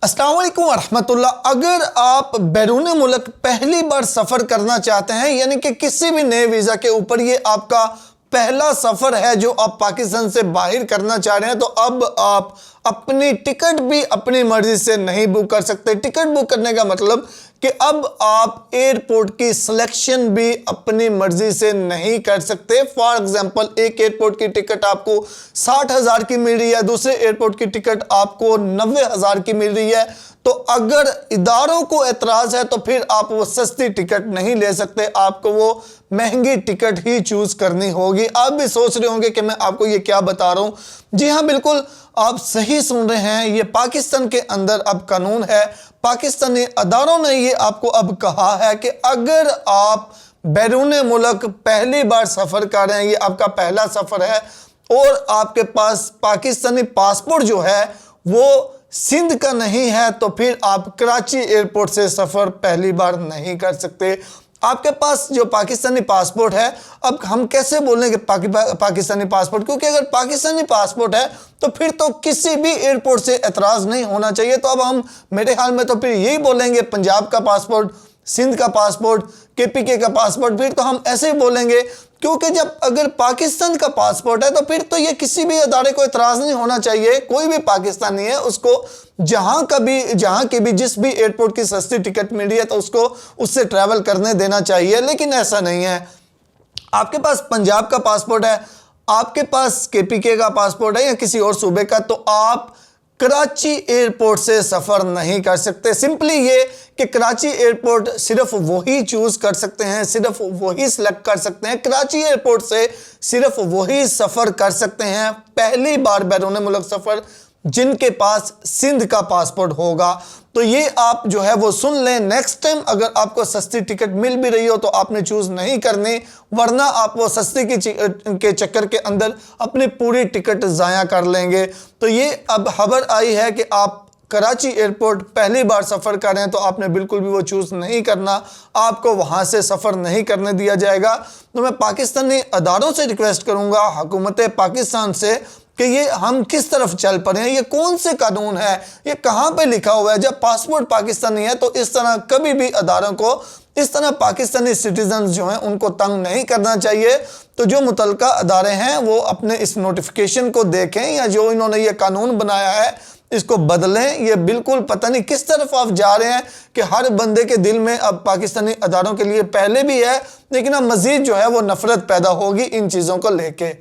अस्सलाम वालेकुम वरहमतुल्लाह। अगर आप बैरून मुल्क पहली बार सफ़र करना चाहते हैं, यानी कि किसी भी नए वीज़ा के ऊपर ये आपका पहला सफ़र है जो आप पाकिस्तान से बाहर करना चाह रहे हैं, तो अब आप अपनी टिकट भी अपनी मर्ज़ी से नहीं बुक कर सकते। टिकट बुक करने का मतलब कि अब आप एयरपोर्ट की सिलेक्शन भी अपनी मर्ज़ी से नहीं कर सकते। फॉर एग्जांपल, एक एयरपोर्ट की टिकट आपको 60,000 की मिल रही है, दूसरे एयरपोर्ट की टिकट आपको 90,000 की मिल रही है। तो अगर इदारों को एतराज़ है तो फिर आप वो सस्ती टिकट नहीं ले सकते, आपको वो महंगी टिकट ही चूज़ करनी होगी। आप भी सोच रहे होंगे कि मैं आपको ये क्या बता रहा हूँ। जी हाँ, बिल्कुल आप सही सुन रहे हैं। ये पाकिस्तान के अंदर अब कानून है। पाकिस्तानी अदारों ने ये आपको अब कहा है कि अगर आप बैरून मुल्क पहली बार सफ़र कर रहे हैं, ये आपका पहला सफ़र है और आपके पास पाकिस्तानी पासपोर्ट जो है वो सिंध का नहीं है, तो फिर आप कराची एयरपोर्ट से सफ़र पहली बार नहीं कर सकते। आपके पास जो पाकिस्तानी पासपोर्ट है, अब हम कैसे बोलेंगे पाकिस्तानी पासपोर्ट, क्योंकि अगर पाकिस्तानी पासपोर्ट है तो फिर तो किसी भी एयरपोर्ट से एतराज़ नहीं होना चाहिए। तो अब हम मेरे ख्याल में तो फिर यही बोलेंगे पंजाब का पासपोर्ट, सिंध का पासपोर्ट, केपीके का पासपोर्ट, फिर तो हम ऐसे ही बोलेंगे। क्योंकि जब अगर पाकिस्तान का पासपोर्ट है तो फिर तो ये किसी भी अदारे को एतराज़ नहीं होना चाहिए। कोई भी पाकिस्तानी है उसको जहाँ की भी जिस भी एयरपोर्ट की सस्ती टिकट मिल रही है तो उसको उससे ट्रैवल करने देना चाहिए। लेकिन ऐसा नहीं है। आपके पास पंजाब का पासपोर्ट है, आपके पास केपीके का पासपोर्ट है या किसी और सूबे का, तो आप कराची एयरपोर्ट से सफ़र नहीं कर सकते। सिंपली ये कि कराची एयरपोर्ट सिर्फ वही चूज़ कर सकते हैं, सिर्फ वही सिलेक्ट कर सकते हैं। कराची एयरपोर्ट से सिर्फ वही सफ़र कर सकते हैं पहली बार बैरून मुल्क सफ़र जिनके पास सिंध का पासपोर्ट होगा। तो ये आप जो है वो सुन लें। नेक्स्ट टाइम अगर आपको सस्ती टिकट मिल भी रही हो तो आपने चूज़ नहीं करनी, वरना आप वो सस्ती के चक्कर के अंदर अपनी पूरी टिकट ज़ाया कर लेंगे। तो ये अब खबर आई है कि आप कराची एयरपोर्ट पहली बार सफ़र कर रहे हैं तो आपने बिल्कुल भी वो चूज़ नहीं करना, आपको वहाँ से सफ़र नहीं करने दिया जाएगा। तो मैं पाकिस्तानी अदारों से रिक्वेस्ट करूँगा, हुकूमत पाकिस्तान से, कि ये हम किस तरफ चल पड़े हैं, ये कौन से कानून है, ये कहाँ पे लिखा हुआ है। जब पासपोर्ट पाकिस्तानी है तो इस तरह कभी भी अदारों को इस तरह पाकिस्तानी सिटीजन्स जो हैं उनको तंग नहीं करना चाहिए। तो जो मुतलका अदारे हैं वो अपने इस नोटिफिकेशन को देखें, या जो इन्होंने ये कानून बनाया है इसको बदलें। ये बिल्कुल पता नहीं किस तरफ आप जा रहे हैं कि हर बंदे के दिल में अब पाकिस्तानी अदारों के लिए पहले भी है, लेकिन अब मज़ीद जो है वो नफ़रत पैदा होगी इन चीज़ों को लेके।